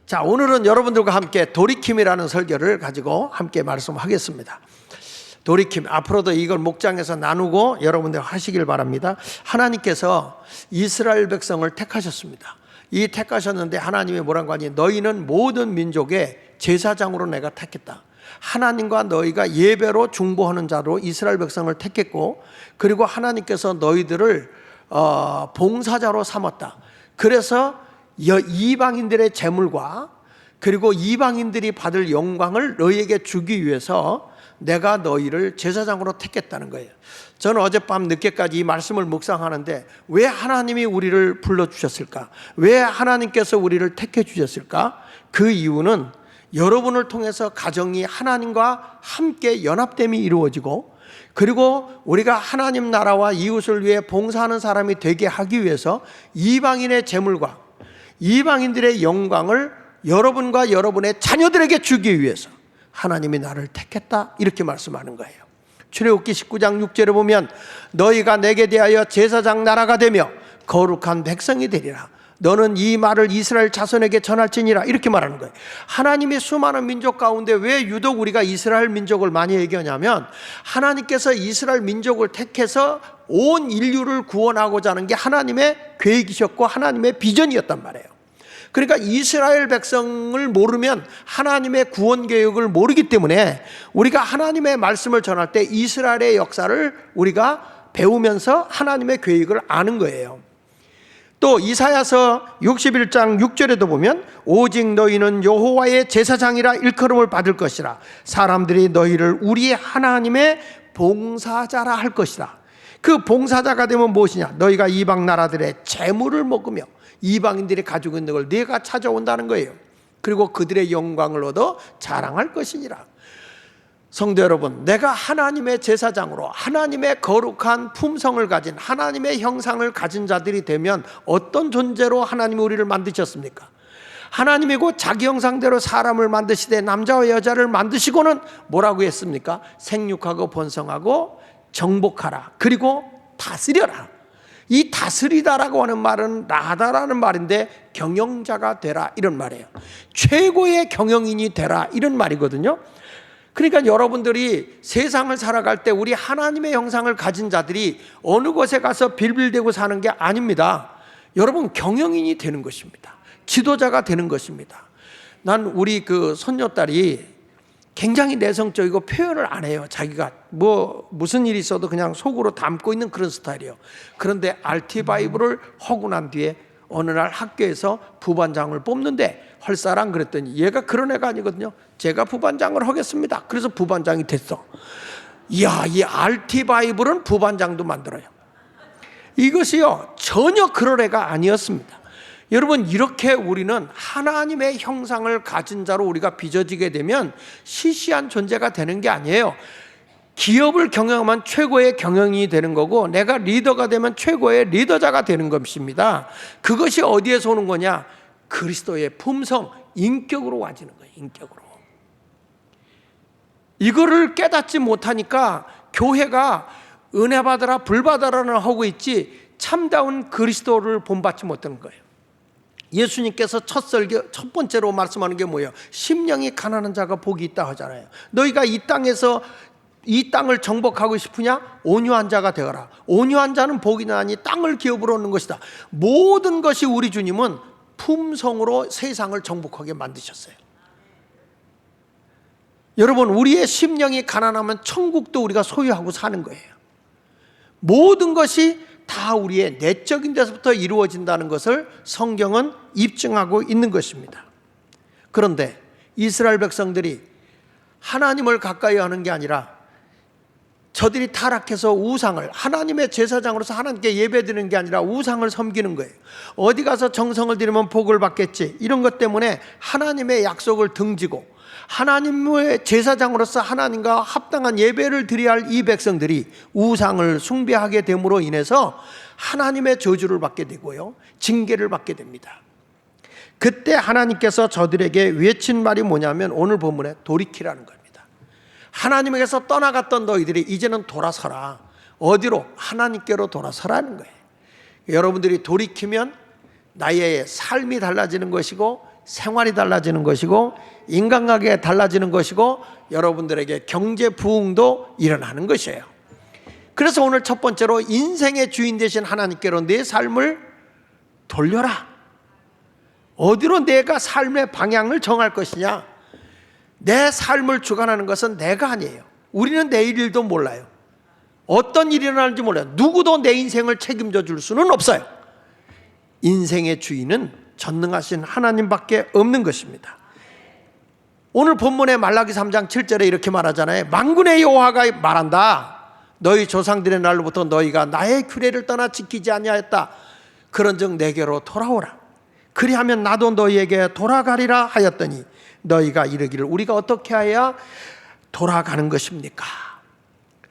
자, 오늘은 여러분들과 함께 돌이킴이라는 설교를 가지고 함께 말씀하겠습니다. 돌이킴, 앞으로도 이걸 목장에서 나누고 여러분들 하시길 바랍니다. 하나님께서 이스라엘 백성을 택하셨습니다. 이 택하셨는데 하나님이 뭐라고 하니, 너희는 모든 민족의 제사장으로 내가 택했다. 하나님과 너희가 예배로 중보하는 자로 이스라엘 백성을 택했고, 그리고 하나님께서 너희들을 봉사자로 삼았다. 그래서 이방인들의 재물과 그리고 이방인들이 받을 영광을 너희에게 주기 위해서 내가 너희를 제사장으로 택했다는 거예요. 저는 어젯밤 늦게까지 이 말씀을 묵상하는데, 왜 하나님이 우리를 불러주셨을까? 왜 하나님께서 우리를 택해 주셨을까? 그 이유는 여러분을 통해서 가정이 하나님과 함께 연합됨이 이루어지고, 그리고 우리가 하나님 나라와 이웃을 위해 봉사하는 사람이 되게 하기 위해서 이방인의 재물과 이방인들의 영광을 여러분과 여러분의 자녀들에게 주기 위해서 하나님이 나를 택했다, 이렇게 말씀하는 거예요. 출애굽기 19장 6절에 보면, 너희가 내게 대하여 제사장 나라가 되며 거룩한 백성이 되리라. 너는 이 말을 이스라엘 자손에게 전할지니라, 이렇게 말하는 거예요. 하나님이 수많은 민족 가운데 왜 유독 우리가 이스라엘 민족을 많이 얘기하냐면, 하나님께서 이스라엘 민족을 택해서 온 인류를 구원하고자 하는 게 하나님의 계획이셨고 하나님의 비전이었단 말이에요. 그러니까 이스라엘 백성을 모르면 하나님의 구원 계획을 모르기 때문에 우리가 하나님의 말씀을 전할 때 이스라엘의 역사를 우리가 배우면서 하나님의 계획을 아는 거예요. 또 이사야서 61장 6절에도 보면, 오직 너희는 여호와의 제사장이라 일컬음을 받을 것이라. 사람들이 너희를 우리의 하나님의 봉사자라 할 것이라. 그 봉사자가 되면 무엇이냐? 너희가 이방 나라들의 재물을 먹으며 이방인들이 가지고 있는 걸 네가 찾아온다는 거예요. 그리고 그들의 영광을 얻어 자랑할 것이니라. 성도 여러분, 내가 하나님의 제사장으로 하나님의 거룩한 품성을 가진 하나님의 형상을 가진 자들이 되면 어떤 존재로 하나님이 우리를 만드셨습니까? 하나님이 곧 자기 형상대로 사람을 만드시되 남자와 여자를 만드시고는 뭐라고 했습니까? 생육하고 번성하고 정복하라, 그리고 다스려라. 이 다스리다라고 하는 말은 나다라는 말인데, 경영자가 되라, 이런 말이에요. 최고의 경영인이 되라, 이런 말이거든요. 그러니까 여러분들이 세상을 살아갈 때 우리 하나님의 형상을 가진 자들이 어느 곳에 가서 빌빌대고 사는 게 아닙니다. 여러분, 경영인이 되는 것입니다. 지도자가 되는 것입니다. 난 우리 그 손녀딸이 굉장히 내성적이고 표현을 안 해요. 자기가 무슨 일이 있어도 그냥 속으로 담고 있는 그런 스타일이에요. 그런데 RT 바이브를 하고 난 뒤에 어느 날 학교에서 부반장을 뽑는데, 헐사랑 그랬더니 얘가 그런 애가 아니거든요. 제가 부반장을 하겠습니다. 그래서 부반장이 됐어. 이야, 이 RT 바이블은 부반장도 만들어요. 이것이요, 전혀 그럴 애가 아니었습니다. 여러분, 이렇게 우리는 하나님의 형상을 가진 자로 우리가 빚어지게 되면 시시한 존재가 되는 게 아니에요. 기업을 경영하면 최고의 경영인이 되는 거고, 내가 리더가 되면 최고의 리더자가 되는 것입니다. 그것이 어디에서 오는 거냐? 그리스도의 품성, 인격으로 와지는 거예요. 인격으로. 이거를 깨닫지 못하니까 교회가 은혜 받아라 불 받아라는 하고 있지, 참다운 그리스도를 본받지 못하는 거예요. 예수님께서 첫 번째로 말씀하는 게 뭐예요? 심령이 가난한 자가 복이 있다 하잖아요. 너희가 이 땅에서 이 땅을 정복하고 싶으냐? 온유한 자가 되어라. 온유한 자는 복이 나니 땅을 기업으로 얻는 것이다. 모든 것이 우리 주님은 품성으로 세상을 정복하게 만드셨어요. 여러분, 우리의 심령이 가난하면 천국도 우리가 소유하고 사는 거예요. 모든 것이 다 우리의 내적인 데서부터 이루어진다는 것을 성경은 입증하고 있는 것입니다. 그런데 이스라엘 백성들이 하나님을 가까이 하는 게 아니라 저들이 타락해서 우상을, 하나님의 제사장으로서 하나님께 예배드리는 게 아니라 우상을 섬기는 거예요. 어디 가서 정성을 들이면 복을 받겠지, 이런 것 때문에 하나님의 약속을 등지고 하나님의 제사장으로서 하나님과 합당한 예배를 드려야 할 이 백성들이 우상을 숭배하게 됨으로 인해서 하나님의 저주를 받게 되고요, 징계를 받게 됩니다. 그때 하나님께서 저들에게 외친 말이 뭐냐면, 오늘 본문에 돌이키라는 겁니다. 하나님에게서 떠나갔던 너희들이 이제는 돌아서라. 어디로? 하나님께로 돌아서라는 거예요. 여러분들이 돌이키면 나의 삶이 달라지는 것이고 생활이 달라지는 것이고 인간관계가 달라지는 것이고 여러분들에게 경제 부흥도 일어나는 것이에요. 그래서 오늘 첫 번째로 인생의 주인 되신 하나님께로 내 삶을 돌려라. 어디로 내가 삶의 방향을 정할 것이냐? 내 삶을 주관하는 것은 내가 아니에요. 우리는 내일 일도 몰라요. 어떤 일이 일어나는지 몰라요. 누구도 내 인생을 책임져 줄 수는 없어요. 인생의 주인은 전능하신 하나님밖에 없는 것입니다. 오늘 본문의 말라기 3장 7절에 이렇게 말하잖아요. 만군의 여호와가 말한다. 너희 조상들의 날로부터 너희가 나의 규례를 떠나 지키지 아니하였다. 그런즉 내게로 돌아오라. 그리하면 나도 너희에게 돌아가리라 하였더니 너희가 이르기를 우리가 어떻게 해야 돌아가는 것입니까?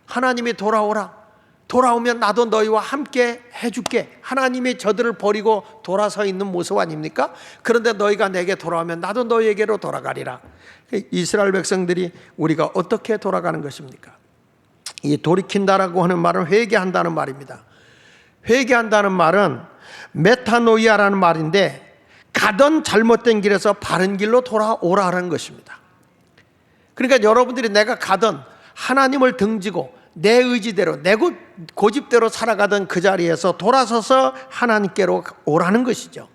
하나님이 돌아오라. 돌아오면 나도 너희와 함께 해줄게. 하나님이 저들을 버리고 돌아서 있는 모습 아닙니까? 그런데 너희가 내게 돌아오면 나도 너희에게로 돌아가리라. 이스라엘 백성들이 우리가 어떻게 돌아가는 것입니까? 이 돌이킨다라고 하는 말은 회개한다는 말입니다. 회개한다는 말은 메타노이아라는 말인데 가던 잘못된 길에서 바른 길로 돌아오라는 것입니다. 그러니까 여러분들이 내가 가던 하나님을 등지고 내 의지대로 내 고집대로 살아가던 그 자리에서 돌아서서 하나님께로 오라는 것이죠.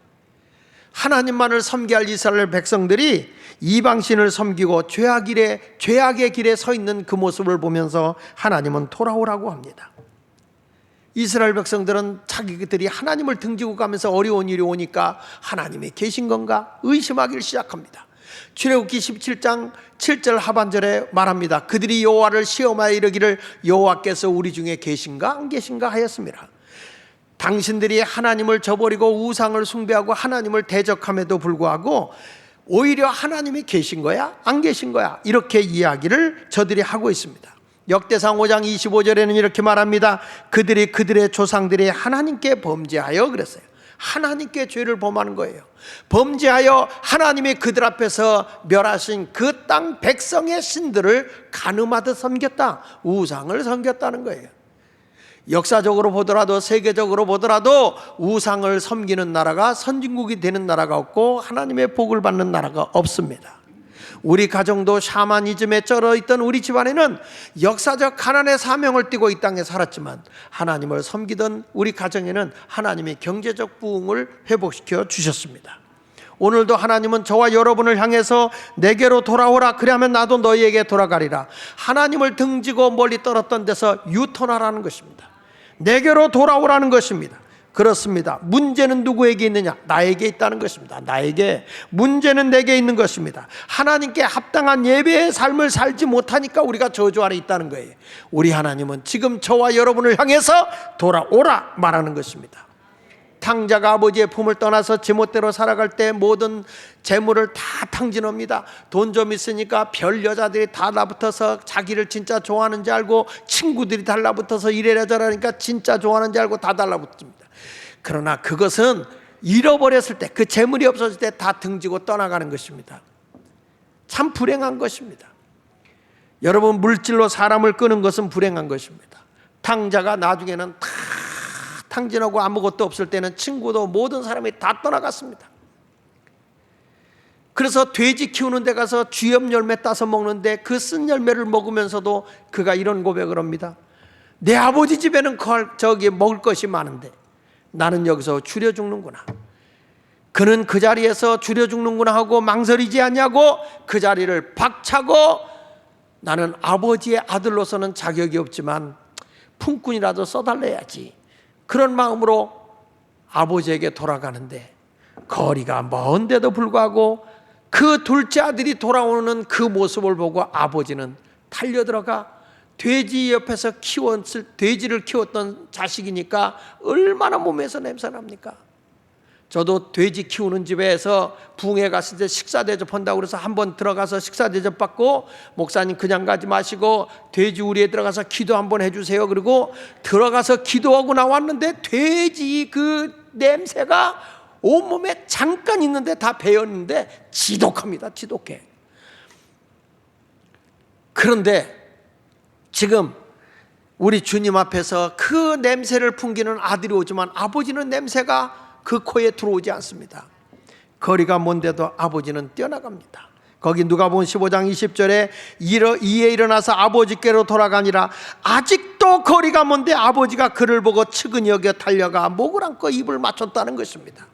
하나님만을 섬겨야 할 이스라엘 백성들이 이방신을 섬기고 죄악의 길에 서 있는 그 모습을 보면서 하나님은 돌아오라고 합니다. 이스라엘 백성들은 자기들이 하나님을 등지고 가면서 어려운 일이 오니까 하나님이 계신 건가 의심하기를 시작합니다. 출애굽기 17장 7절 하반절에 말합니다. 그들이 여호와를 시험하여 이르기를 여호와께서 우리 중에 계신가 안 계신가 하였습니다. 당신들이 하나님을 저버리고 우상을 숭배하고 하나님을 대적함에도 불구하고 오히려 하나님이 계신 거야 안 계신 거야 이렇게 이야기를 저들이 하고 있습니다. 역대상 5장 25절에는 이렇게 말합니다. 그들이 그들의 조상들이 하나님께 범죄하여 그랬어요. 하나님께 죄를 범하는 거예요. 범죄하여 하나님이 그들 앞에서 멸하신 그 땅 백성의 신들을 간음하듯 섬겼다. 우상을 섬겼다는 거예요. 역사적으로 보더라도 세계적으로 보더라도 우상을 섬기는 나라가 선진국이 되는 나라가 없고 하나님의 복을 받는 나라가 없습니다. 우리 가정도 샤머니즘에 쩔어있던 우리 집안에는 역사적 가난의 사명을 띠고 이 땅에 살았지만 하나님을 섬기던 우리 가정에는 하나님이 경제적 부흥을 회복시켜 주셨습니다. 오늘도 하나님은 저와 여러분을 향해서 내게로 돌아오라. 그리하면 나도 너희에게 돌아가리라. 하나님을 등지고 멀리 떨었던 데서 유턴하라는 것입니다. 내게로 돌아오라는 것입니다. 그렇습니다. 문제는 누구에게 있느냐? 나에게 있다는 것입니다. 나에게. 문제는 내게 있는 것입니다. 하나님께 합당한 예배의 삶을 살지 못하니까 우리가 저주 아래 있다는 거예요. 우리 하나님은 지금 저와 여러분을 향해서 돌아오라 말하는 것입니다. 탕자가 아버지의 품을 떠나서 제멋대로 살아갈 때 모든 재물을 다 탕진합니다. 돈 좀 있으니까 별 여자들이 다 달라붙어서 자기를 진짜 좋아하는지 알고 친구들이 달라붙어서 이래라 저라니까 진짜 좋아하는지 알고 다 달라붙습니다. 그러나 그것은 잃어버렸을 때 그 재물이 없어질 때 다 등지고 떠나가는 것입니다. 참 불행한 것입니다. 여러분 물질로 사람을 끄는 것은 불행한 것입니다. 탕자가 나중에는 다 탕진하고 아무것도 없을 때는 친구도 모든 사람이 다 떠나갔습니다. 그래서 돼지 키우는 데 가서 쥐염 열매 따서 먹는데 그 쓴 열매를 먹으면서도 그가 이런 고백을 합니다. 내 아버지 집에는 저기 먹을 것이 많은데 나는 여기서 줄여 죽는구나. 그는 그 자리에서 줄여 죽는구나 하고 망설이지 않냐고 그 자리를 박차고 나는 아버지의 아들로서는 자격이 없지만 품꾼이라도 써달래야지. 그런 마음으로 아버지에게 돌아가는데 거리가 먼데도 불구하고 그 둘째 아들이 돌아오는 그 모습을 보고 아버지는 달려들어가 돼지 옆에서 돼지를 키웠던 자식이니까 얼마나 몸에서 냄새납니까? 저도 돼지 키우는 집에서 부흥회 갔을 때 식사 대접한다고 그래서 한번 들어가서 식사 대접 받고 목사님 그냥 가지 마시고 돼지 우리에 들어가서 기도 한번 해주세요. 그리고 들어가서 기도하고 나왔는데 돼지 그 냄새가 온몸에 잠깐 있는데 다 배었는데 지독합니다. 지독해. 그런데 지금 우리 주님 앞에서 그 냄새를 풍기는 아들이 오지만 아버지는 냄새가 그 코에 들어오지 않습니다. 거리가 먼데도 아버지는 뛰어나갑니다. 거기 누가복음 15장 20절에 이에 일어나서 아버지께로 돌아가니라. 아직도 거리가 먼데 아버지가 그를 보고 측은히 여겨 달려가 목을 안고 입을 맞췄다는 것입니다.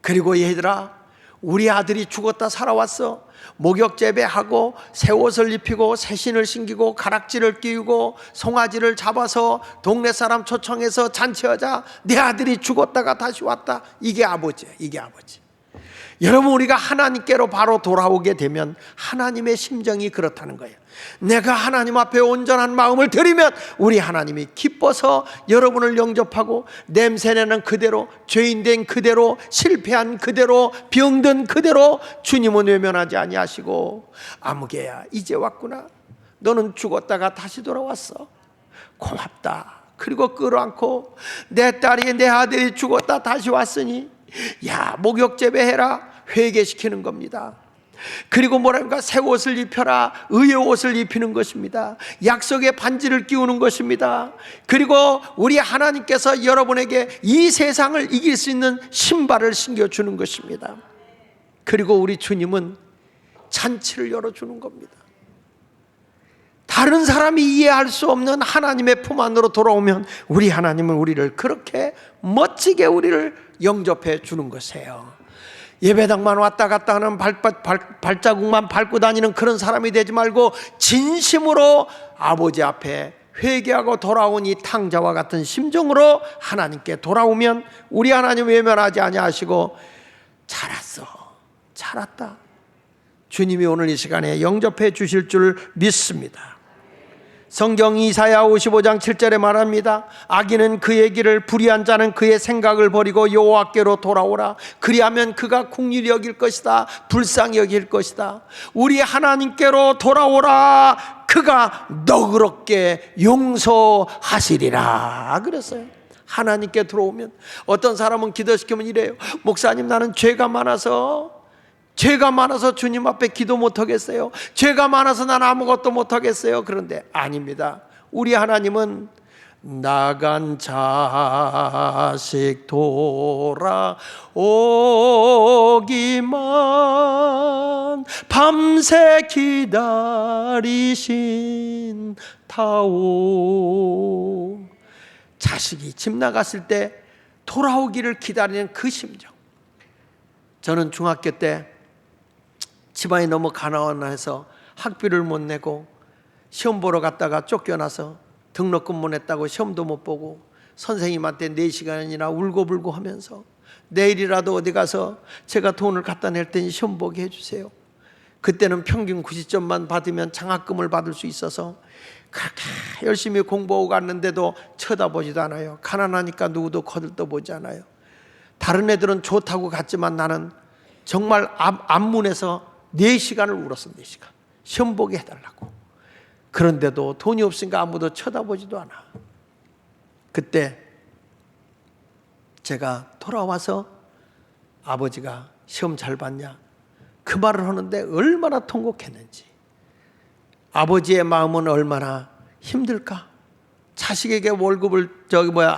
그리고 얘들아, 우리 아들이 죽었다 살아왔어. 목욕 재배하고 새 옷을 입히고 새 신을 신기고 가락지를 끼우고 송아지를 잡아서 동네 사람 초청해서 잔치하자. 내 아들이 죽었다가 다시 왔다. 이게 아버지예요. 이게 아버지. 여러분, 우리가 하나님께로 바로 돌아오게 되면 하나님의 심정이 그렇다는 거예요. 내가 하나님 앞에 온전한 마음을 드리면 우리 하나님이 기뻐서 여러분을 영접하고, 냄새내는 그대로, 죄인된 그대로, 실패한 그대로, 병든 그대로 주님은 외면하지 아니하시고, 아무개야 이제 왔구나. 너는 죽었다가 다시 돌아왔어. 고맙다. 그리고 끌어안고, 내 딸이, 내 아들이 죽었다 다시 왔으니 야, 목욕 재배해라. 회개시키는 겁니다. 그리고 뭐랄까, 새 옷을 입혀라. 의의 옷을 입히는 것입니다. 약속의 반지를 끼우는 것입니다. 그리고 우리 하나님께서 여러분에게 이 세상을 이길 수 있는 신발을 신겨주는 것입니다. 그리고 우리 주님은 잔치를 열어주는 겁니다. 다른 사람이 이해할 수 없는 하나님의 품 안으로 돌아오면 우리 하나님은 우리를 그렇게 멋지게 우리를 영접해 주는 것이에요. 예배당만 왔다 갔다 하는 발자국만 밟고 다니는 그런 사람이 되지 말고, 진심으로 아버지 앞에 회개하고 돌아온 이 탕자와 같은 심정으로 하나님께 돌아오면 우리 하나님 외면하지 아니하시고, 잘 왔어, 잘 왔다. 주님이 오늘 이 시간에 영접해 주실 줄 믿습니다. 성경 이사야 55장 7절에 말합니다. 악인은 그의 길을, 불의한 자는 그의 생각을 버리고 여호와께로 돌아오라. 그리하면 그가 긍휼히 여길 것이다, 불쌍히 여길 것이다. 우리 하나님께로 돌아오라. 그가 너그럽게 용서하시리라 그랬어요. 하나님께 들어오면, 어떤 사람은 기도시키면 이래요. 목사님, 나는 죄가 많아서 주님 앞에 기도 못하겠어요. 죄가 많아서 난 아무것도 못하겠어요. 그런데 아닙니다. 우리 하나님은 나간 자식 돌아오기만 밤새 기다리신 타오. 자식이 집 나갔을 때 돌아오기를 기다리는 그 심정. 저는 중학교 때 집안이 너무 가난해서 학비를 못 내고 시험 보러 갔다가 쫓겨나서 등록금 못 냈다고 시험도 못 보고 선생님한테 4시간이나 울고불고 하면서, 내일이라도 어디 가서 제가 돈을 갖다 낼 테니 시험 보게 해주세요. 그때는 평균 90점만 받으면 장학금을 받을 수 있어서 그렇게 열심히 공부하고 갔는데도 쳐다보지도 않아요. 가난하니까 누구도 거들떠보지 않아요. 다른 애들은 좋다고 갔지만 나는 정말 앞문에서 4시간을 울었어. 4시간 시험 보게 해달라고. 그런데도 돈이 없으니까 아무도 쳐다보지도 않아. 그때 제가 돌아와서 아버지가 시험 잘 봤냐 그 말을 하는데 얼마나 통곡했는지, 아버지의 마음은 얼마나 힘들까. 자식에게 월급을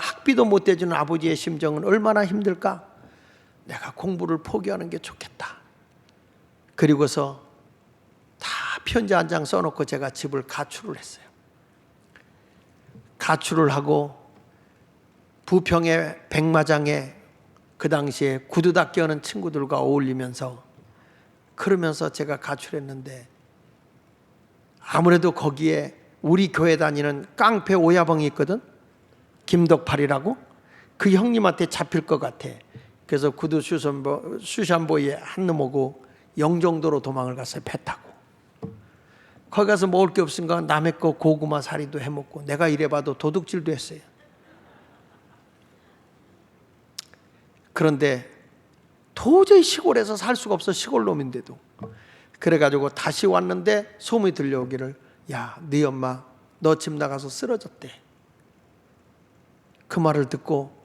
학비도 못 대주는 아버지의 심정은 얼마나 힘들까. 내가 공부를 포기하는 게 좋겠다. 그리고서 다 편지 한 장 써놓고 제가 집을 가출을 했어요. 가출을 하고 부평의 백마장에 그 당시에 구두 닦기 하는 친구들과 어울리면서, 그러면서 제가 가출했는데, 아무래도 거기에 우리 교회 다니는 깡패 오야벙이 있거든. 김덕팔이라고. 그 형님한테 잡힐 것 같아. 그래서 구두 슈샴보이에 한 놈하고 영종도로 도망을 갔어요. 배 타고. 거기 가서 먹을 게 없으니까 남의 거 고구마 사리도 해먹고, 내가 이래봐도 도둑질도 했어요. 그런데 도저히 시골에서 살 수가 없어. 시골 놈인데도. 그래가지고 다시 왔는데 소문이 들려오기를, 야, 네 엄마 너 집 나가서 쓰러졌대. 그 말을 듣고,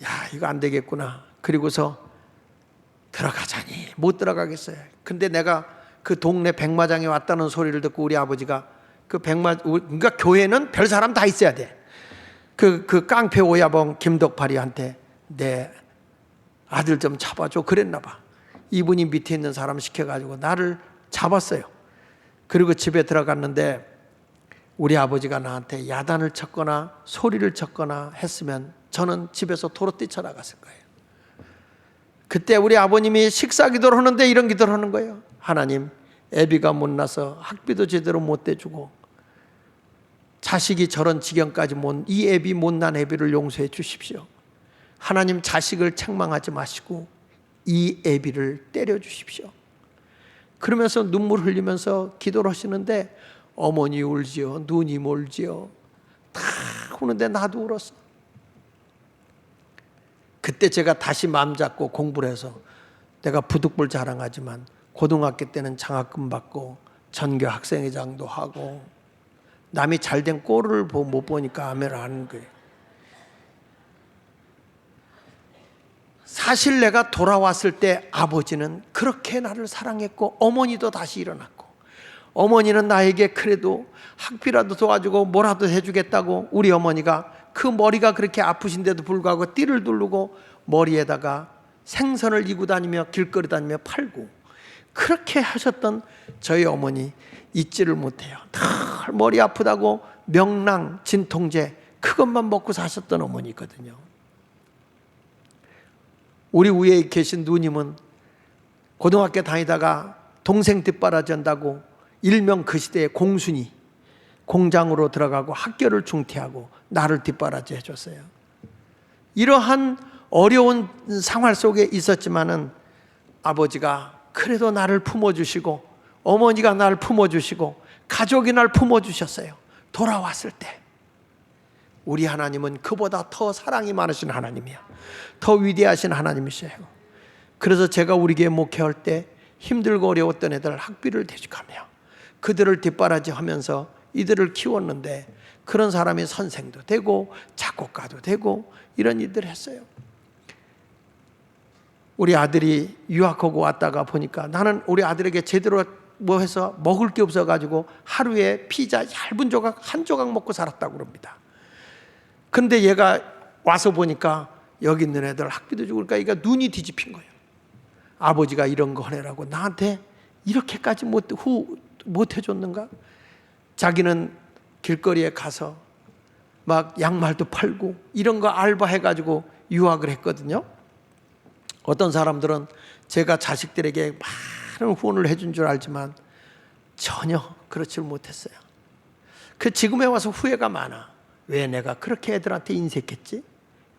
야, 이거 안 되겠구나. 그리고서 들어가자니 못 들어가겠어요. 근데 내가 그 동네 백마장에 왔다는 소리를 듣고 우리 아버지가 그러니까 교회는 별 사람 다 있어야 돼. 그 깡패 오야벙 김덕팔이한테 내 아들 좀 잡아줘 그랬나 봐. 이분이 밑에 있는 사람 시켜가지고 나를 잡았어요. 그리고 집에 들어갔는데 우리 아버지가 나한테 야단을 쳤거나 소리를 쳤거나 했으면 저는 집에서 도로 뛰쳐나갔을 거예요. 그때 우리 아버님이 식사 기도를 하는데 이런 기도를 하는 거예요. 하나님, 애비가 못나서 학비도 제대로 못 대주고 자식이 저런 지경까지 이 애비 못난 애비를 용서해 주십시오. 하나님, 자식을 책망하지 마시고 이 애비를 때려 주십시오. 그러면서 눈물 흘리면서 기도를 하시는데 어머니 울지요, 누님 울지요, 다 우는데 나도 울었어. 그때 제가 다시 마음 잡고 공부를 해서 내가 부득불 자랑하지만 고등학교 때는 장학금 받고 전교 학생회장도 하고 남이 잘된 꼴을 못 보니까 아멘을 하는 거예요. 사실 내가 돌아왔을 때 아버지는 그렇게 나를 사랑했고 어머니도 다시 일어났고 어머니는 나에게 그래도 학비라도 도와주고 뭐라도 해주겠다고 우리 어머니가 그 머리가 그렇게 아프신데도 불구하고 띠를 두르고 머리에다가 생선을 이고 다니며 길거리 다니며 팔고 그렇게 하셨던 저희 어머니 잊지를 못해요. 늘 머리 아프다고 명랑, 진통제 그것만 먹고 사셨던 어머니거든요. 우리 위에 계신 누님은 고등학교 다니다가 동생 뒷바라지 한다고 일명 그 시대의 공순이 공장으로 들어가고 학교를 중퇴하고 나를 뒷바라지 해줬어요. 이러한 어려운 생활 속에 있었지만은 아버지가 그래도 나를 품어주시고 어머니가 나를 품어주시고 가족이 나를 품어주셨어요. 돌아왔을 때 우리 하나님은 그보다 더 사랑이 많으신 하나님이야. 더 위대하신 하나님이세요. 그래서 제가 우리 교회 목회할 때 힘들고 어려웠던 애들 학비를 대주가며 그들을 뒷바라지 하면서 이들을 키웠는데 그런 사람이 선생도 되고 작곡가도 되고 이런 일들을 했어요. 우리 아들이 유학하고 왔다가 보니까 나는 우리 아들에게 제대로 뭐 해서 먹을 게 없어가지고 하루에 피자 얇은 조각 한 조각 먹고 살았다고 그럽니다. 근데 얘가 와서 보니까 여기 있는 애들 학비도 주고 그러니까 얘가 눈이 뒤집힌 거예요. 아버지가 이런 거 하느라고 나한테 이렇게까지 못 해줬는가? 자기는 길거리에 가서 막 양말도 팔고 이런 거 알바해가지고 유학을 했거든요. 어떤 사람들은 제가 자식들에게 많은 후원을 해준 줄 알지만 전혀 그렇지 못했어요. 그 지금에 와서 후회가 많아. 왜 내가 그렇게 애들한테 인색했지?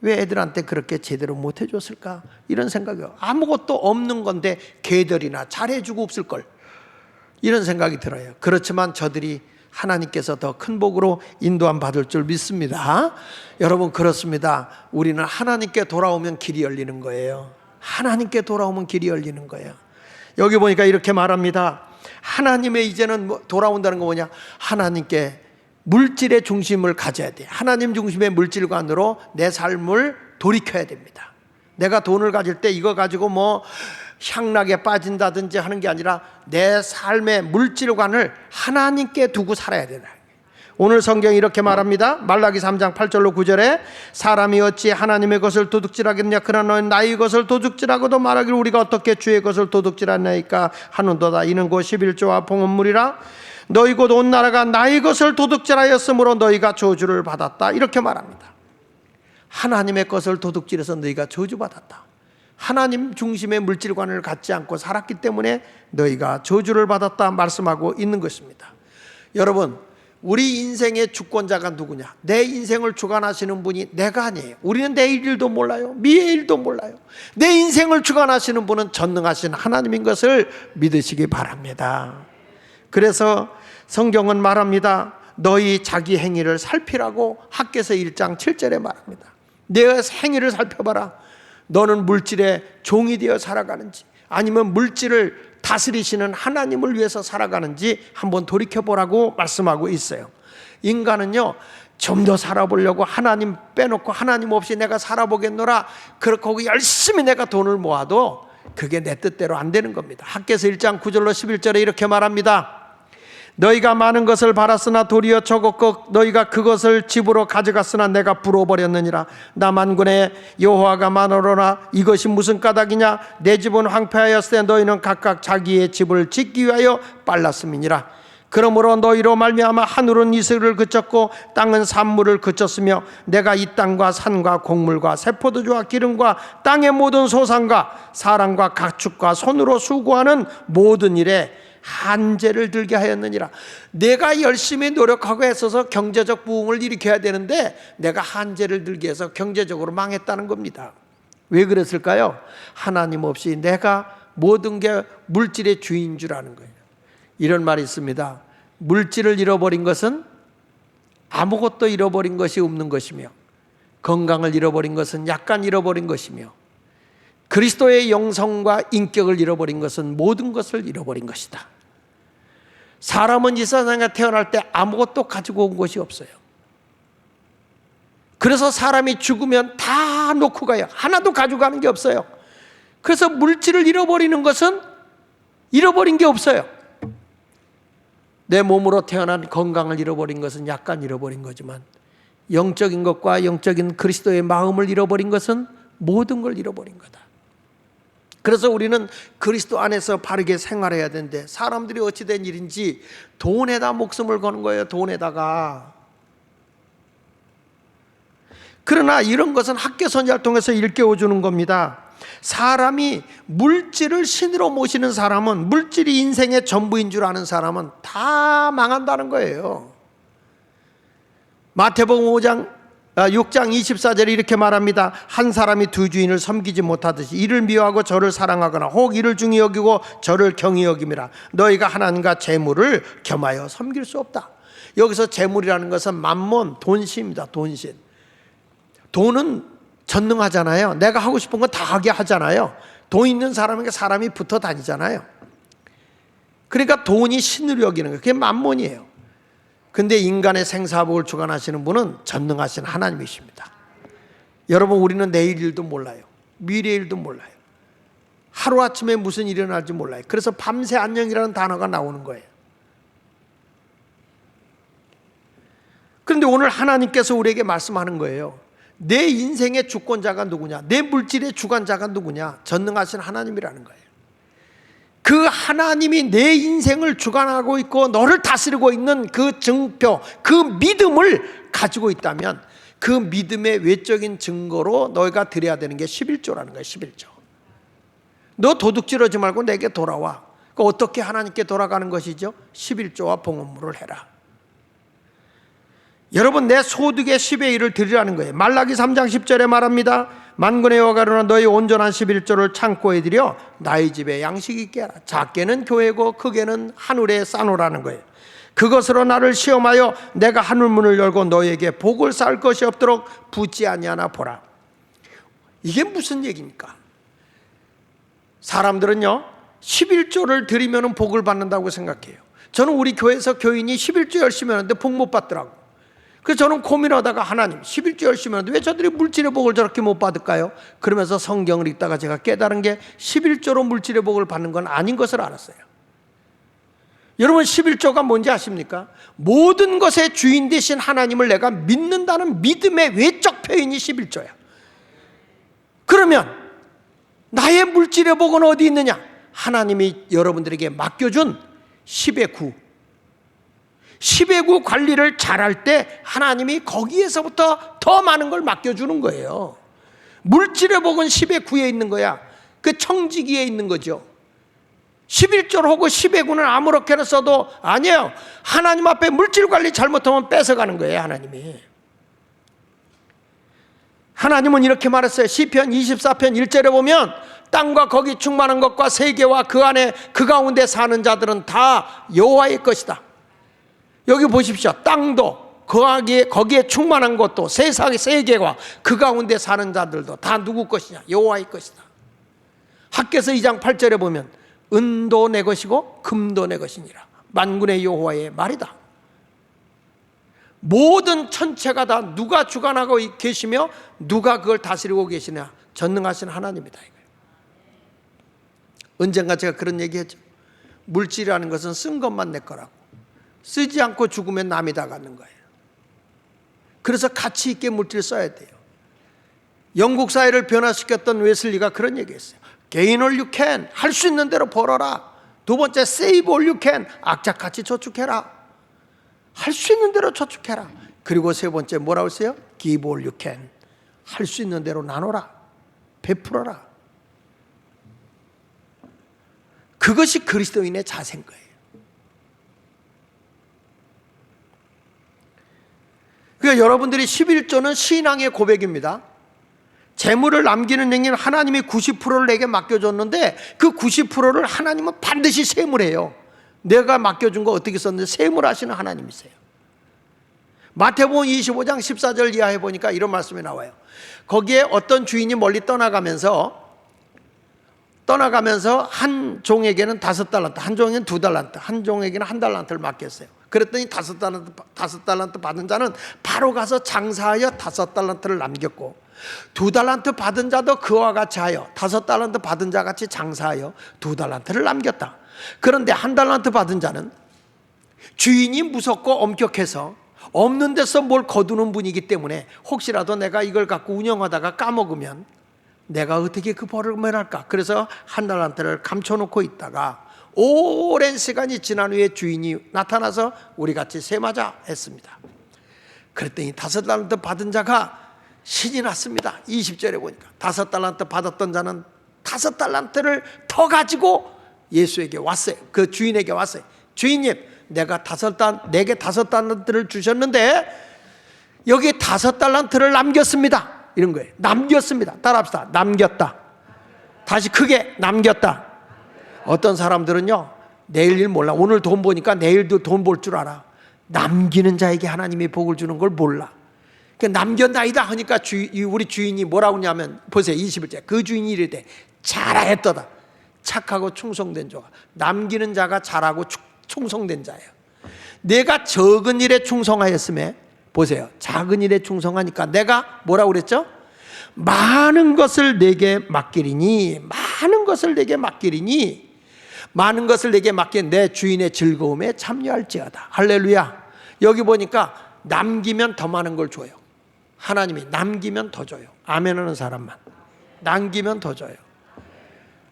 왜 애들한테 그렇게 제대로 못 해줬을까? 이런 생각이요. 아무것도 없는 건데 걔들이나 잘해주고 없을걸 이런 생각이 들어요. 그렇지만 저들이 하나님께서 더 큰 복으로 인도함 받을 줄 믿습니다. 여러분 그렇습니다. 우리는 하나님께 돌아오면 길이 열리는 거예요. 하나님께 돌아오면 길이 열리는 거예요. 여기 보니까 이렇게 말합니다. 하나님의 이제는 돌아온다는 거 뭐냐? 하나님께 물질의 중심을 가져야 돼. 하나님 중심의 물질관으로 내 삶을 돌이켜야 됩니다. 내가 돈을 가질 때 이거 가지고 뭐 향락에 빠진다든지 하는 게 아니라 내 삶의 물질관을 하나님께 두고 살아야 된다. 오늘 성경이 이렇게 말합니다. 말라기 3장 8절로 9절에 사람이 어찌 하나님의 것을 도둑질하겠냐? 그러나 너는 나의 것을 도둑질하고도 말하기를 우리가 어떻게 주의 것을 도둑질하나이까 하는도다. 이는 곧 11조와 봉헌물이라. 너희 곧 온 나라가 나의 것을 도둑질하였으므로 너희가 저주를 받았다. 이렇게 말합니다. 하나님의 것을 도둑질해서 너희가 저주받았다. 하나님 중심의 물질관을 갖지 않고 살았기 때문에 너희가 저주를 받았다 말씀하고 있는 것입니다. 여러분, 우리 인생의 주권자가 누구냐? 내 인생을 주관하시는 분이 내가 아니에요. 우리는 내일 일도 몰라요. 미래의 일도 몰라요. 내 인생을 주관하시는 분은 전능하신 하나님인 것을 믿으시기 바랍니다. 그래서 성경은 말합니다. 너희 자기 행위를 살피라고 학개서 1장 7절에 말합니다. 내 행위를 살펴봐라. 너는 물질의 종이 되어 살아가는지 아니면 물질을 다스리시는 하나님을 위해서 살아가는지 한번 돌이켜보라고 말씀하고 있어요. 인간은요, 좀 더 살아보려고 하나님 빼놓고 하나님 없이 내가 살아보겠노라 그렇게 하고 열심히 내가 돈을 모아도 그게 내 뜻대로 안 되는 겁니다. 학개서 1장 9절로 11절에 이렇게 말합니다. 너희가 많은 것을 바랐으나 도리어 적었고 너희가 그것을 집으로 가져갔으나 내가 불어버렸느니라. 나 만군의 여호와가 말하노라. 이것이 무슨 까닭이냐? 내 집은 황폐하였을 때 너희는 각각 자기의 집을 짓기 위하여 빨랐음이니라. 그러므로 너희로 말미암아 하늘은 이슬을 그쳤고 땅은 산물을 그쳤으며 내가 이 땅과 산과 곡물과 새포도주와 기름과 땅의 모든 소산과 사람과 가축과 손으로 수고하는 모든 일에 한제를 들게 하였느니라. 내가 열심히 노력하고 애써서 경제적 부흥을 일으켜야 되는데 내가 한제를 들게 해서 경제적으로 망했다는 겁니다. 왜 그랬을까요? 하나님 없이 내가 모든 게 물질의 주인 줄 아는 거예요. 이런 말이 있습니다. 물질을 잃어버린 것은 아무것도 잃어버린 것이 없는 것이며, 건강을 잃어버린 것은 약간 잃어버린 것이며, 그리스도의 영성과 인격을 잃어버린 것은 모든 것을 잃어버린 것이다. 사람은 이 세상에 태어날 때 아무것도 가지고 온 것이 없어요. 그래서 사람이 죽으면 다 놓고 가요. 하나도 가져가는 게 없어요. 그래서 물질을 잃어버리는 것은 잃어버린 게 없어요. 내 몸으로 태어난 건강을 잃어버린 것은 약간 잃어버린 거지만, 영적인 것과 영적인 그리스도의 마음을 잃어버린 것은 모든 걸 잃어버린 거다. 그래서 우리는 그리스도 안에서 바르게 생활해야 되는데, 사람들이 어찌된 일인지 돈에다 목숨을 거는 거예요. 돈에다가. 그러나 이런 것은 학개선지를 통해서 일깨워주는 겁니다. 사람이 물질을 신으로 모시는 사람은, 물질이 인생의 전부인 줄 아는 사람은 다 망한다는 거예요. 마태복음 6장 24절에 이렇게 말합니다. 한 사람이 두 주인을 섬기지 못하듯이 이를 미워하고 저를 사랑하거나 혹 이를 중히 여기고 저를 경히 여김이라. 너희가 하나님과 재물을 겸하여 섬길 수 없다. 여기서 재물이라는 것은 만몬, 돈신입니다. 돈신. 돈은 전능하잖아요. 내가 하고 싶은 건 다 하게 하잖아요. 돈 있는 사람에게 사람이 붙어 다니잖아요. 그러니까 돈이 신으로 여기는 거예요. 그게 만몬이에요. 근데 인간의 생사복을 주관하시는 분은 전능하신 하나님이십니다. 여러분, 우리는 내일 일도 몰라요. 미래 일도 몰라요. 하루아침에 무슨 일이 일어날지 몰라요. 그래서 밤새 안녕이라는 단어가 나오는 거예요. 그런데 오늘 하나님께서 우리에게 말씀하는 거예요. 내 인생의 주권자가 누구냐? 내 물질의 주관자가 누구냐? 전능하신 하나님이라는 거예요. 그 하나님이 내 인생을 주관하고 있고 너를 다스리고 있는 그 증표, 그 믿음을 가지고 있다면, 그 믿음의 외적인 증거로 너희가 드려야 되는 게 11조라는 거예요. 11조. 너 도둑질하지 말고 내게 돌아와. 그 어떻게 하나님께 돌아가는 것이죠? 11조와 봉헌물을 해라. 여러분, 내 소득의 10의 1을 드리라는 거예요. 말라기 3장 10절에 말합니다. 만군의 여호와가 이르노니 너희 온전한 11조를 창고에 들여 나의 집에 양식 있게 하라. 작게는 교회고 크게는 하늘에 쌓노라는 거예요. 그것으로 나를 시험하여 내가 하늘문을 열고 너희에게 복을 쌓을 것이 없도록 붙지 아니하나 보라. 이게 무슨 얘기입니까? 사람들은요 11조를 드리면 복을 받는다고 생각해요. 저는 우리 교회에서 교인이 11조 열심히 하는데 복 못 받더라고. 그래서 저는 고민하다가, 하나님 11조 열심히 하는데 왜 저들이 물질의 복을 저렇게 못 받을까요? 그러면서 성경을 읽다가 제가 깨달은 게 11조로 물질의 복을 받는 건 아닌 것을 알았어요. 여러분, 11조가 뭔지 아십니까? 모든 것의 주인 되신 하나님을 내가 믿는다는 믿음의 외적 표현이 11조야. 그러면 나의 물질의 복은 어디 있느냐? 하나님이 여러분들에게 맡겨준 10의 9. 10의 9 관리를 잘할 때 하나님이 거기에서부터 더 많은 걸 맡겨주는 거예요. 물질의 복은 10의 9에 있는 거야. 그 청지기에 있는 거죠. 11조를 하고 10의 9는 아무렇게나 써도 아니에요. 하나님 앞에 물질 관리 잘못하면 뺏어가는 거예요. 하나님은 이렇게 말했어요. 시편 24편 1절에 보면 땅과 거기 충만한 것과 세계와 그 안에 그 가운데 사는 자들은 다 여호와의 것이다. 여기 보십시오. 땅도 거기에 충만한 것도 세상의 세계와 그 가운데 사는 자들도 다 누구 것이냐? 여호와의 것이다. 학개서 2장 8절에 보면 은도 내 것이고 금도 내 것이니라. 만군의 여호와의 말이다. 모든 천체가 다 누가 주관하고 계시며 누가 그걸 다스리고 계시냐? 전능하신 하나님이다. 언젠가 제가 그런 얘기했죠. 물질이라는 것은 쓴 것만 내 거라고. 쓰지 않고 죽으면 남이 다 갖는 거예요. 그래서 가치 있게 물질을 써야 돼요. 영국 사회를 변화시켰던 웨슬리가 그런 얘기했어요. Gain all you can. 할 수 있는 대로 벌어라. 두 번째, Save all you can. 악착같이 저축해라. 할 수 있는 대로 저축해라. 그리고 세 번째 뭐라고 했어요? Give all you can. 할 수 있는 대로 나눠라. 베풀어라. 그것이 그리스도인의 자세인 거예요. 그러니까 여러분들이 11조는 신앙의 고백입니다. 재물을 남기는 행위는 하나님이 90%를 내게 맡겨줬는데 그 90%를 하나님은 반드시 세물해요. 내가 맡겨준 거 어떻게 썼는데 세물하시는 하나님이세요. 마태복음 25장 14절 이하에 보니까 이런 말씀이 나와요. 거기에 어떤 주인이 멀리 떠나가면서 한 종에게는 5달란트, 한 종에게는 2달란트, 한 종에게는 1달란트를 맡겼어요. 그랬더니 5달란트 받은 자는 바로 가서 장사하여 5달란트를 남겼고, 2달란트 받은 자도 그와 같이 하여 5달란트 받은 자 같이 장사하여 2달란트를 남겼다. 그런데 1달란트 받은 자는 주인이 무섭고 엄격해서 없는 데서 뭘 거두는 분이기 때문에 혹시라도 내가 이걸 갖고 운영하다가 까먹으면 내가 어떻게 그 벌을 면할까? 그래서 1달란트를 감춰놓고 있다가 오랜 시간이 지난 후에 주인이 나타나서 우리 같이 세마자 했습니다. 그랬더니 5달란트 받은 자가 신이 났습니다. 20절에 보니까 5달란트 받았던 자는 5달란트를 더 가지고 예수에게 왔어요. 그 주인에게 왔어요. 주인님, 내게 5달란트를 주셨는데 여기 5달란트를 남겼습니다. 이런 거예요. 남겼습니다. 따라합시다. 남겼다. 다시 크게 남겼다. 어떤 사람들은요, 내일 일 몰라. 오늘 돈 보니까 내일도 돈 벌 줄 알아. 남기는 자에게 하나님이 복을 주는 걸 몰라. 남겼나이다 하니까 우리 주인이 뭐라고 하냐면, 보세요. 21절. 그 주인이 이르되 잘하였도다. 착하고 충성된 자가. 남기는 자가 잘하고 충성된 자예요. 내가 적은 일에 충성하였음에, 보세요. 작은 일에 충성하니까 내가 뭐라고 그랬죠? 많은 것을 내게 맡기리니, 많은 것을 내게 맡기리니, 많은 것을 내게 맡긴 내 주인의 즐거움에 참여할지어다. 할렐루야. 여기 보니까 남기면 더 많은 걸 줘요. 하나님이 남기면 더 줘요. 아멘 하는 사람만. 남기면 더 줘요.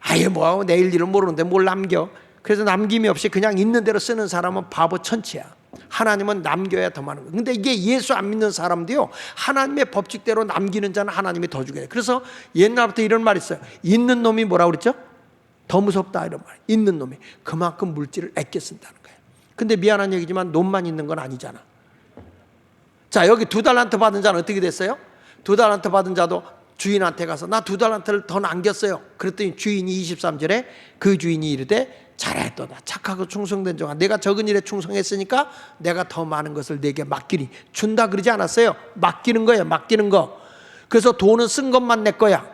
아예 뭐하고 내일 일은 모르는데 뭘 남겨. 그래서 남김이 없이 그냥 있는 대로 쓰는 사람은 바보 천치야. 하나님은 남겨야 더 많은 거예요. 근데 이게 예수 안 믿는 사람도요, 하나님의 법칙대로 남기는 자는 하나님이 더 주게 돼요. 그래서 옛날부터 이런 말이 있어요. 있는 놈이 뭐라고 그랬죠? 더 무섭다, 이런 말. 있는 놈이 그만큼 물질을 아껴 쓴다는 거예요. 근데 미안한 얘기지만 놈만 있는 건 아니잖아. 자, 여기 2달란트 받은 자는 어떻게 됐어요? 2달란트 받은 자도 주인한테 가서 나 2달란트를 더 남겼어요. 그랬더니 주인이 23절에 그 주인이 이르되 잘했도다. 착하고 충성된 종아, 내가 적은 일에 충성했으니까 내가 더 많은 것을 내게 맡기리. 준다 그러지 않았어요. 맡기는 거예요. 맡기는 거. 그래서 돈은 쓴 것만 내 거야.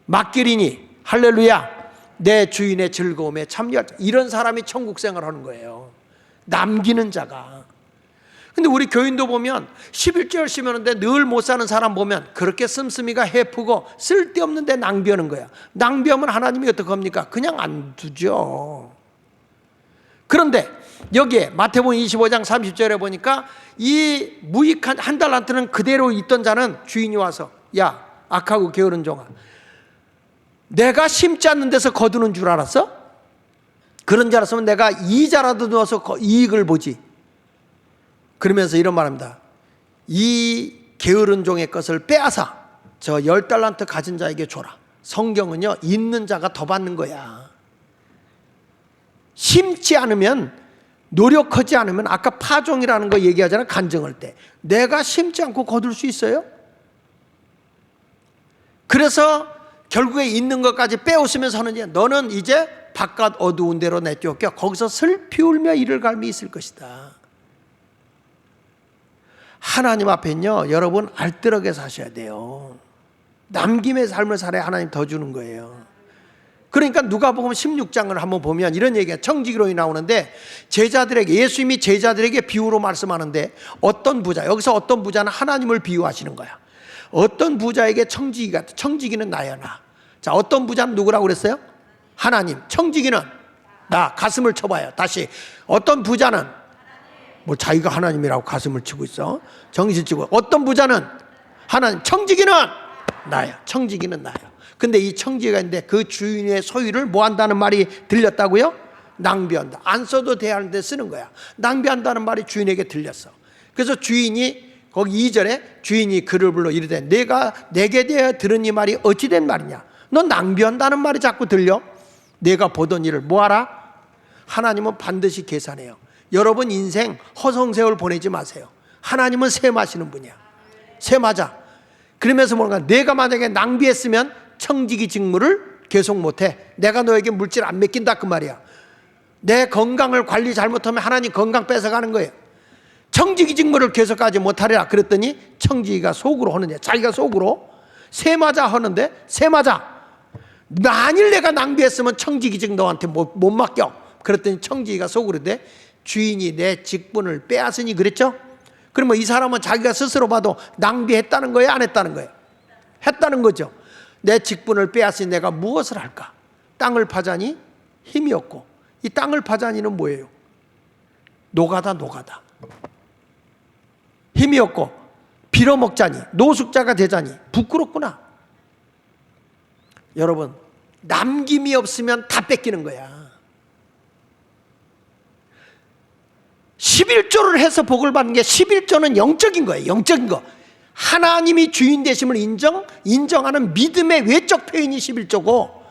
맡기리니, 할렐루야, 내 주인의 즐거움에 참여할 자. 이런 사람이 천국 생활하는 거예요. 남기는 자가. 근데 우리 교인도 보면 11조 열심히 하는데 늘 못 사는 사람 보면 그렇게 씀씀이가 해프고 쓸데없는데 낭비하는 거야. 낭비하면 하나님이 어떻게 합니까? 그냥 안 두죠. 그런데 여기에 마태복음 25장 30절에 보니까 이 무익한 1달란트는 그대로 있던 자는 주인이 와서, 야, 악하고 게으른 종아, 내가 심지 않는 데서 거두는 줄 알았어? 그런 줄 알았으면 내가 이자라도 넣어서 이익을 보지. 그러면서 이런 말합니다. 이 게으른 종의 것을 빼앗아 저 10달란트 가진 자에게 줘라. 성경은요, 있는 자가 더 받는 거야. 심지 않으면, 노력하지 않으면, 아까 파종이라는 거 얘기하잖아요. 간증할 때 내가 심지 않고 거둘 수 있어요? 그래서 결국에 있는 것까지 빼앗으면서 하느냐, 너는 이제 바깥 어두운 데로 내쫓겨 거기서 슬피 울며 이를 갈미 있을 것이다. 하나님 앞에는요, 여러분 알뜰하게 사셔야 돼요. 남김의 삶을 살아야 하나님 더 주는 거예요. 그러니까 누가복음 16장을 한번 보면 이런 얘기가 청지기론이 나오는데, 제자들에게, 예수님이 제자들에게 비유로 말씀하는데, 어떤 부자, 여기서 어떤 부자는 하나님을 비유하시는 거야. 어떤 부자에게 청지기가, 청지기는 나야 나. 자, 어떤 부자는 누구라고 그랬어요? 하나님. 청지기는 나. 가슴을 쳐봐요. 다시. 어떤 부자는 뭐 자기가 하나님이라고 가슴을 치고 있어. 정신 치고. 어떤 부자는 하나님, 청지기는 나야. 청지기는 나야. 근데 이 청지기가 있는데 그 주인의 소유를 뭐 한다는 말이 들렸다고요? 낭비한다. 안 써도 돼야 하는데 쓰는 거야. 낭비한다는 말이 주인에게 들렸어. 그래서 주인이 거기 2절에 주인이 그를 불러 이르되 내가 내게 대하여 들은 이 말이 어찌된 말이냐? 넌 낭비한다는 말이 자꾸 들려? 내가 보던 일을 뭐하라? 하나님은 반드시 계산해요. 여러분 인생 허송세월 보내지 마세요. 하나님은 셈하시는 분이야. 셈하자. 그러면서 뭔가 내가 만약에 낭비했으면 청지기 직무를 계속 못해. 내가 너에게 물질 안 맡긴다 그 말이야. 내 건강을 관리 잘못하면 하나님 건강 뺏어가는 거예요. 청지기 직무를 계속하지 못하리라 그랬더니 청지기가 속으로 하느냐. 자기가 속으로 셈하자 하는데 셈하자. 만일 내가 낭비했으면 청지기 직 너한테 못 맡겨. 그랬더니 청지기가 속으로 돼 주인이 내 직분을 빼앗으니 그랬죠? 그러면 이 사람은 자기가 스스로 봐도 낭비했다는 거예요? 안 했다는 거예요? 했다는 거죠. 내 직분을 빼앗으니 내가 무엇을 할까? 땅을 파자니 힘이 없고. 이 땅을 파자니는 뭐예요? 노가다. 힘이 없고 빌어먹자니 노숙자가 되자니 부끄럽구나. 여러분 남김이 없으면 다 뺏기는 거야. 11조를 해서 복을 받는 게 11조는 영적인 거예요. 영적인 거. 하나님이 주인 되심을 인정하는 믿음의 외적 표현이 11조고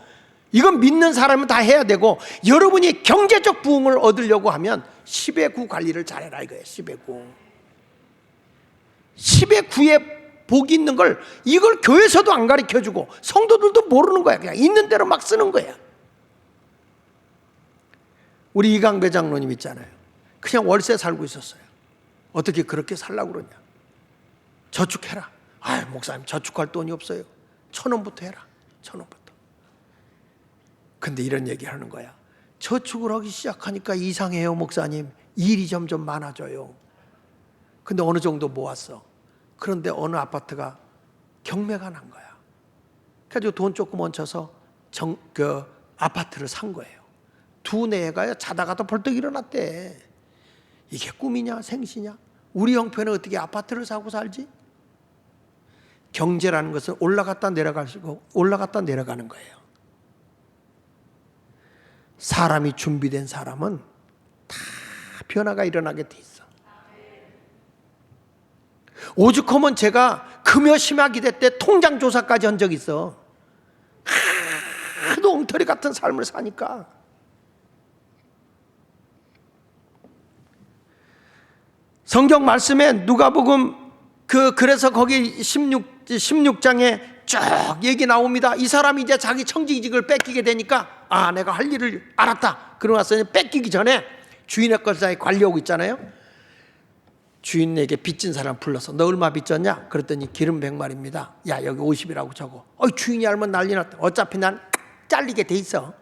이건 믿는 사람은 다 해야 되고 여러분이 경제적 부흥을 얻으려고 하면 10의 9 관리를 잘해라 이거예요. 10의 9. 10의 9에 복이 있는 걸 이걸 교회에서도 안 가르쳐주고 성도들도 모르는 거야. 그냥 있는 대로 막 쓰는 거야. 우리 이강배 장로님 있잖아요. 그냥 월세 살고 있었어요. 어떻게 그렇게 살라고 그러냐. 저축해라. 아 목사님 저축할 돈이 없어요. 1,000원부터 해라. 1,000원부터. 근데 이런 얘기 하는 거야. 저축을 하기 시작하니까 이상해요 목사님. 일이 점점 많아져요. 근데 어느 정도 모았어. 그런데 어느 아파트가 경매가 난 거야. 그래가지고 돈 조금 얹혀서 그 아파트를 산 거예요. 두네 애가요 자다가도 벌떡 일어났대. 이게 꿈이냐 생시냐? 우리 형편은 어떻게 아파트를 사고 살지? 경제라는 것은 올라갔다 내려가는 거예요. 사람이 준비된 사람은 다 변화가 일어나게 돼 있어. 오죽하면 제가 금요 심야기대 때 통장 조사까지 한 적이 있어. 하도 엉터리 같은 삶을 사니까. 성경 말씀에 누가복음 그래서 거기 16장에 쭉 얘기 나옵니다. 이 사람이 이제 자기 청지기직을 뺏기게 되니까 아 내가 할 일을 알았다. 그러고 나서 뺏기기 전에 주인의 것을 관리하고 있잖아요. 주인에게 빚진 사람 불러서 너 얼마 빚졌냐? 그랬더니 기름 100마리입니다. 야 여기 50이라고 적어. 주인이 알면 난리 났다. 어차피 난 잘리게 돼 있어.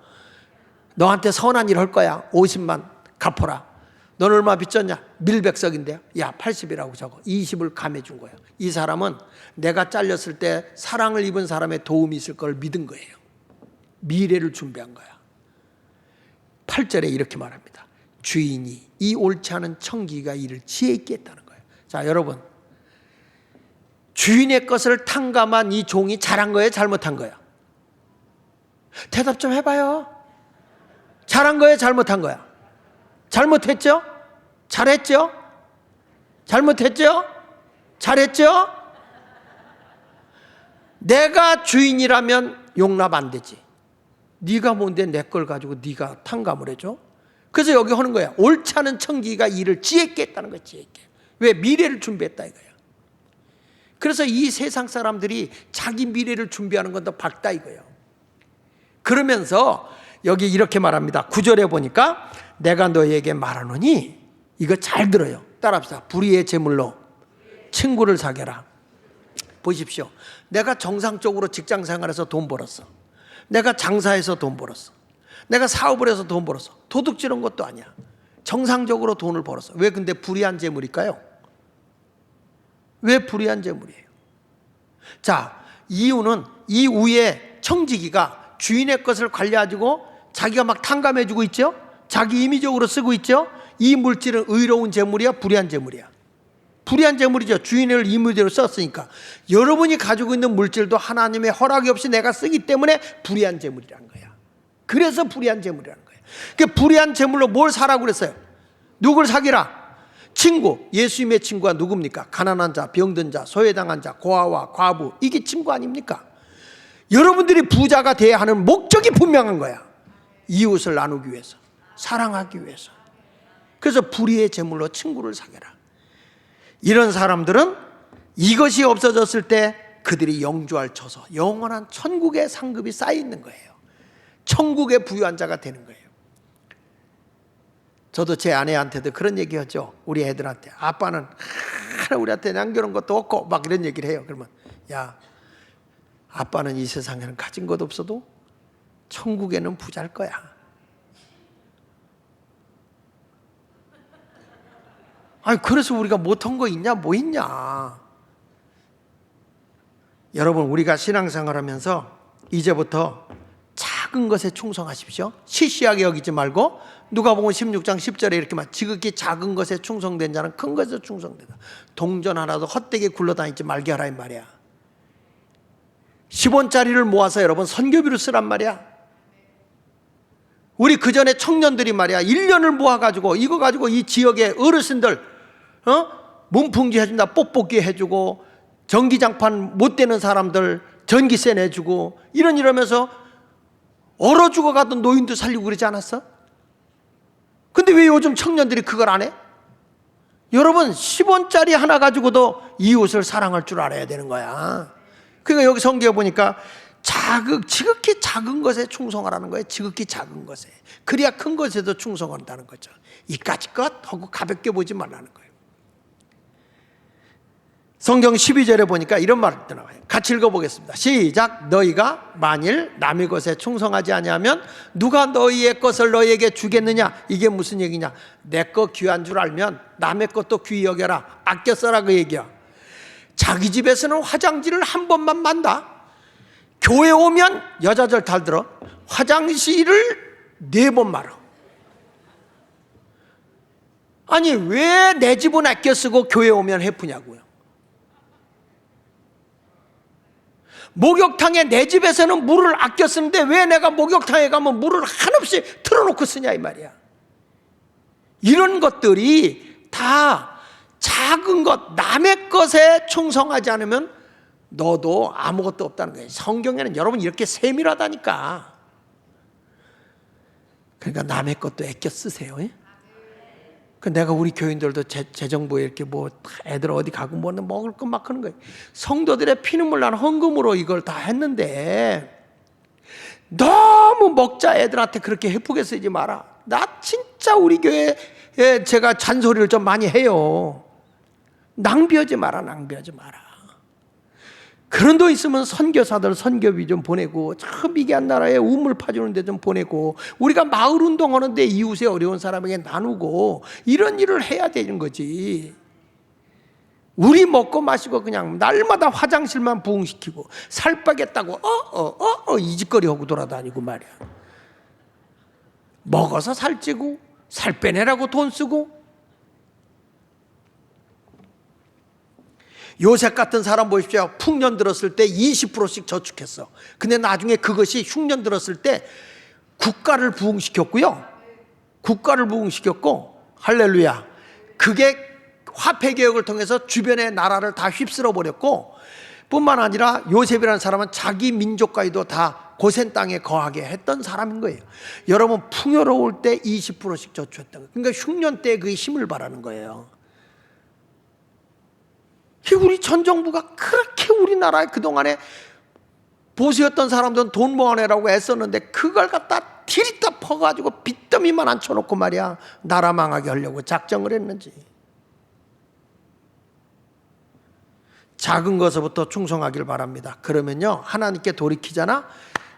너한테 선한 일 할 거야. 50만 갚아라. 넌 얼마 빚졌냐? 밀백석인데요. 야 80이라고 적어. 20을 감해준 거예요. 이 사람은 내가 잘렸을 때 사랑을 입은 사람의 도움이 있을 걸 믿은 거예요. 미래를 준비한 거야. 8절에 이렇게 말합니다. 주인이 이 옳지 않은 청지기가 이를 지혜 있게 했다는 거예요. 자 여러분 주인의 것을 탕감한 이 종이 잘한 거예요? 잘못한 거예요? 대답 좀 해봐요. 잘한 거예요? 잘못한 거야? 잘못했죠? 잘했죠? 잘못했죠? 잘했죠? 내가 주인이라면 용납 안 되지. 네가 뭔데 내 걸 가지고 네가 탕감을 해줘? 그래서 여기 하는 거야. 옳지 않은 청지기가 이를 지혜 있게 했다는 거야. 지혜 있게. 왜? 미래를 준비했다 이거야. 그래서 이 세상 사람들이 자기 미래를 준비하는 건 더 밝다 이거예요. 그러면서 여기 이렇게 말합니다. 9절에 보니까 내가 너희에게 말하노니 이거 잘 들어요. 따라합시다. 불의의 제물로 친구를 사겨라. 보십시오. 내가 정상적으로 직장 생활에서 돈 벌었어. 내가 장사해서 돈 벌었어. 내가 사업을 해서 돈 벌었어. 도둑 지른 것도 아니야. 정상적으로 돈을 벌었어. 왜 근데 불의한 재물일까요? 왜 불의한 재물이에요? 자, 이유는 이 위에 청지기가 주인의 것을 관리해주고 자기가 막 탕감해주고 있죠? 자기 임의적으로 쓰고 있죠? 이 물질은 의로운 재물이야, 불의한 재물이야? 불의한 재물이죠. 주인을 임의대로 썼으니까. 여러분이 가지고 있는 물질도 하나님의 허락이 없이 내가 쓰기 때문에 불의한 재물이라는 거야. 그래서 불의한 재물이라는 거야. 그 불의한 재물로 뭘 사라고 그랬어요? 누굴 사귀라? 친구. 예수님의 친구가 누굽니까? 가난한 자, 병든 자, 소외당한 자, 고아와 과부. 이게 친구 아닙니까? 여러분들이 부자가 돼야 하는 목적이 분명한 거야. 이웃을 나누기 위해서, 사랑하기 위해서. 그래서 불의의 재물로 친구를 사귀라. 이런 사람들은 이것이 없어졌을 때 그들이 영주할 처소, 영원한 천국의 상급이 쌓여 있는 거예요. 천국의 부유한 자가 되는 거예요. 저도 제 아내한테도 그런 얘기하죠. 우리 애들한테. 아빠는 우리한테 남겨놓은 것도 없고 막 이런 얘기를 해요. 그러면 야, 아빠는 이 세상에는 가진 것 없어도 천국에는 부자일 거야. 아니, 그래서 우리가 못한 거 있냐? 뭐 있냐? 여러분, 우리가 신앙생활 하면서 이제부터 작은 것에 충성하십시오. 시시하게 여기지 말고, 누가복음 16장 10절에 이렇게 말, 지극히 작은 것에 충성된 자는 큰 것에 충성된다. 동전 하나도 헛되게 굴러다니지 말게 하라 이 말이야. 10원짜리를 모아서 여러분 선교비로 쓰란 말이야. 우리 그 전에 청년들이 말이야 1년을 모아가지고 이거 가지고 이 지역의 어르신들 문풍지 해준다, 뽁뽁이 해주고, 전기장판 못 되는 사람들 전기세 내주고, 이러면서 얼어 죽어가던 노인도 살리고 그러지 않았어? 근데 왜 요즘 청년들이 그걸 안 해? 여러분 10원짜리 하나 가지고도 이웃을 사랑할 줄 알아야 되는 거야. 그러니까 여기 성경에 보니까 지극히 작은 것에 충성하라는 거예요. 지극히 작은 것에. 그래야 큰 것에도 충성한다는 거죠. 이까짓 것 하고 가볍게 보지 말라는 거예요. 성경 12절에 보니까 이런 말이 나와요. 같이 읽어보겠습니다. 시작. 너희가 만일 남의 것에 충성하지 아니하면 누가 너희의 것을 너희에게 주겠느냐? 이게 무슨 얘기냐? 내 거 귀한 줄 알면 남의 것도 귀히 여겨라. 아껴 써라 그 얘기야. 자기 집에서는 화장지를 한 번만 만다. 교회 오면 여자들 잘 들어. 화장실을 4번 말아. 아니 왜 내 집은 아껴 쓰고 교회 오면 해프냐고요. 목욕탕에 내 집에서는 물을 아껴 쓰는데 왜 내가 목욕탕에 가면 물을 한없이 틀어놓고 쓰냐 이 말이야. 이런 것들이 다 작은 것, 남의 것에 충성하지 않으면 너도 아무것도 없다는 거예요. 성경에는 여러분 이렇게 세밀하다니까. 그러니까 남의 것도 아껴 쓰세요. 내가 우리 교인들도 재정부에 이렇게 뭐 애들 어디 가고 뭐 먹을 것 막 하는 거예요. 성도들의 피눈물 나는 헌금으로 이걸 다 했는데 너무 먹자 애들한테 그렇게 해프게 쓰지 마라. 나 진짜 우리 교회에 제가 잔소리를 좀 많이 해요. 낭비하지 마라. 그런 돈 있으면 선교사들 선교비 좀 보내고, 저 미개한 나라에 우물 파주는 데 좀 보내고, 우리가 마을 운동하는데 이웃의 어려운 사람에게 나누고, 이런 일을 해야 되는 거지. 우리 먹고 마시고 그냥 날마다 화장실만 부흥시키고 살 빼겠다고 이 짓거리 하고 돌아다니고 말이야. 먹어서 살찌고 살 빼내라고 돈 쓰고. 요셉 같은 사람 보십시오. 풍년 들었을 때 20%씩 저축했어. 근데 나중에 그것이 흉년 들었을 때 국가를 부흥시켰고요. 국가를 부흥시켰고, 할렐루야. 그게 화폐 개혁을 통해서 주변의 나라를 다 휩쓸어 버렸고, 뿐만 아니라 요셉이라는 사람은 자기 민족과도 다 고센 땅에 거하게 했던 사람인 거예요. 여러분 풍요로울 때 20%씩 저축했던 거예요. 그러니까 흉년 때 그 힘을 바라는 거예요. 우리 전 정부가 그렇게 우리나라에 그동안에 보수였던 사람들은 돈 모아내라고 애썼는데 그걸 갖다 디리다 퍼가지고 빚더미만 앉혀놓고 말이야 나라 망하게 하려고 작정을 했는지. 작은 것부터 충성하길 바랍니다. 그러면요 하나님께 돌이키잖아.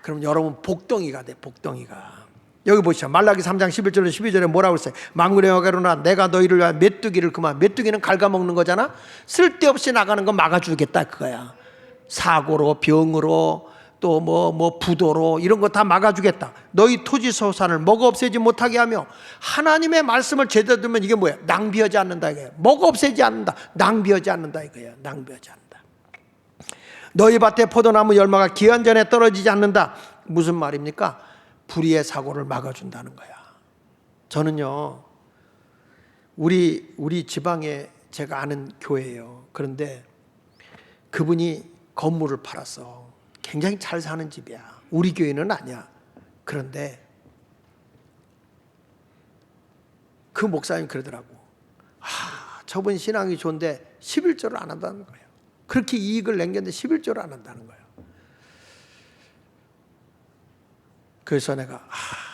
그럼 여러분 복덩이가 돼. 복덩이가. 여기 보시죠. 말라기 3장 11절에 12절에 뭐라고 했어요? 만군의 여호와로나 내가 너희를 위하여 메뚜기를 그만. 메뚜기는 갉아먹는 거잖아. 쓸데없이 나가는 거 막아주겠다 그거야. 사고로 병으로 또 뭐 부도로 이런 거 다 막아주겠다. 너희 토지 소산을 먹어 없애지 못하게 하며, 하나님의 말씀을 제대로 들으면 이게 뭐야? 낭비하지 않는다 이거예요. 먹어 없애지 않는다. 낭비하지 않는다 이거예요. 낭비하지 않는다. 너희 밭에 포도나무 열매가 기한 전에 떨어지지 않는다. 무슨 말입니까? 불의의 사고를 막아준다는 거야. 저는요, 우리 지방에 제가 아는 교회예요. 그런데 그분이 건물을 팔았어. 굉장히 잘 사는 집이야. 우리 교회는 아니야. 그런데 그 목사님 그러더라고. 저분 신앙이 좋은데 11조를 안 한다는 거예요. 그렇게 이익을 남겼는데 11조를 안 한다는 거예요. 그래서 내가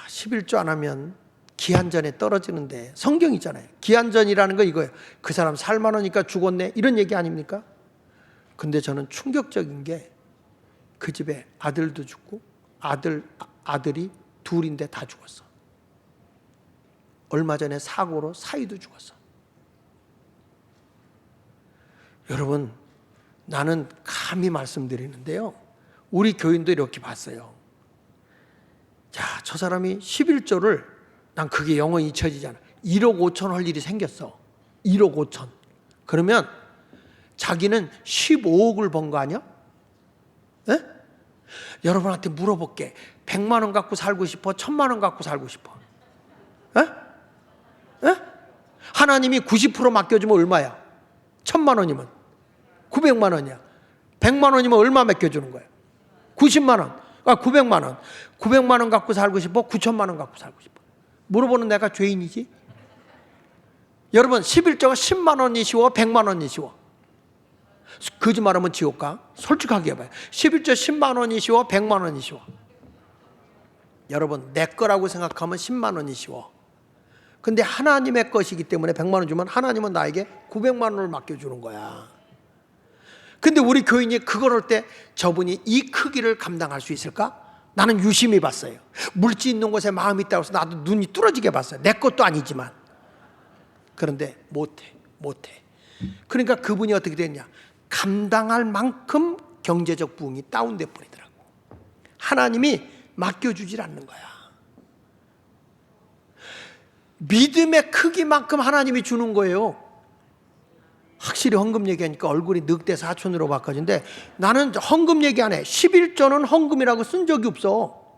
11조 안 하면 기한전에 떨어지는데, 성경 있잖아요. 기한전이라는 거 이거예요. 그 사람 살만하니까 죽었네 이런 얘기 아닙니까? 근데 저는 충격적인 게 그 집에 아들도 죽고 아들이 둘인데 다 죽었어. 얼마 전에 사고로 사위도 죽었어. 여러분, 나는 감히 말씀드리는데요, 우리 교인도 이렇게 봤어요. 자, 저 사람이 11조를, 난 그게 영원히 잊혀지지 않아. 1억 5천 할 일이 생겼어. 1억 5천. 그러면 자기는 15억을 번 거 아니야? 에? 여러분한테 물어볼게. 100만 원 갖고 살고 싶어? 1000만 원 갖고 살고 싶어? 에? 에? 하나님이 90% 맡겨주면 얼마야? 1000만 원이면 900만 원이야. 100만 원이면 얼마 맡겨주는 거야? 90만 원. 900만 원. 900만 원 갖고 살고 싶어? 9천만 원 갖고 살고 싶어? 물어보는 내가 죄인이지? 여러분, 11조가 10만 원이 쉬워? 100만 원이 쉬워? 거짓말하면 지옥 가? 솔직하게 해봐요. 11조 10만 원이 쉬워? 100만 원이 쉬워? 여러분, 내 거라고 생각하면 10만 원이 쉬워. 근데 하나님의 것이기 때문에 100만 원 주면 하나님은 나에게 900만 원을 맡겨주는 거야. 근데 우리 교인이 그걸 할 때 저분이 이 크기를 감당할 수 있을까? 나는 유심히 봤어요. 물질 있는 곳에 마음이 있다고 해서 나도 눈이 뚫어지게 봤어요. 내 것도 아니지만. 그런데 못해. 그러니까 그분이 어떻게 됐냐? 감당할 만큼 경제적 부흥이 다운돼 버리더라고. 하나님이 맡겨주질 않는 거야. 믿음의 크기만큼 하나님이 주는 거예요. 확실히 헌금 얘기하니까 얼굴이 늑대 사촌으로 바꿔진데, 나는 헌금 얘기 안 해. 11조는 헌금이라고 쓴 적이 없어.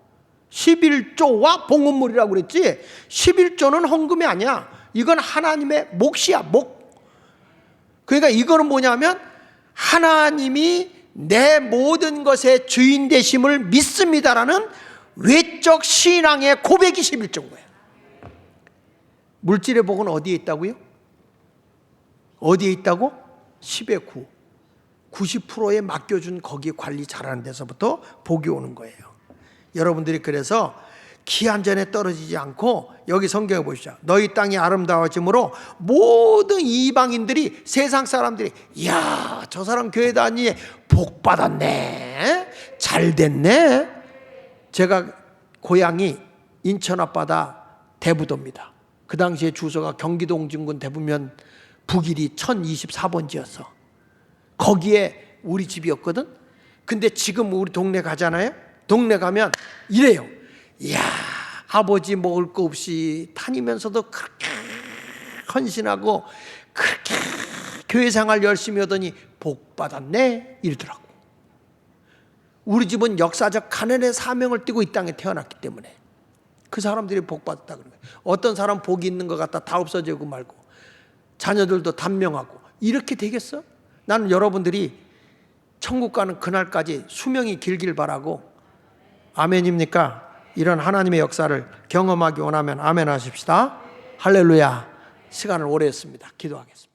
11조와 봉헌물이라고 그랬지, 11조는 헌금이 아니야. 이건 하나님의 몫이야, 몫. 그러니까 이거는 뭐냐면, 하나님이 내 모든 것의 주인 되심을 믿습니다라는 외적 신앙의 고백이 11조인 거예요. 물질의 복은 어디에 있다고요? 어디에 있다고? 10의 9. 90%에 맡겨준 거기 관리 잘하는 데서부터 복이 오는 거예요. 여러분들이 그래서 기한전에 떨어지지 않고, 여기 성경에 보시죠. 너희 땅이 아름다워짐으로 모든 이방인들이, 세상 사람들이, 이야, 저 사람 교회 다니니 복 받았네, 잘 됐네. 제가 고향이 인천 앞바다 대부도입니다. 그 당시에 주소가 경기도 옹진군 대부면 북일이 1024번지였어. 거기에 우리 집이었거든. 근데 지금 우리 동네 가잖아요. 동네 가면 이래요. 이야, 아버지 먹을 거 없이 다니면서도 그렇게 헌신하고 그렇게 교회 생활 열심히 하더니 복 받았네 이러더라고. 우리 집은 역사적 가난의 사명을 띠고 이 땅에 태어났기 때문에 그 사람들이 복 받았다 그런 거예요. 어떤 사람 복이 있는 것 같다 다 없어지고 말고, 자녀들도 단명하고 이렇게 되겠어? 나는 여러분들이 천국 가는 그날까지 수명이 길길 바라고. 아멘입니까? 이런 하나님의 역사를 경험하기 원하면 아멘 하십시다. 할렐루야. 시간을 오래 했습니다. 기도하겠습니다.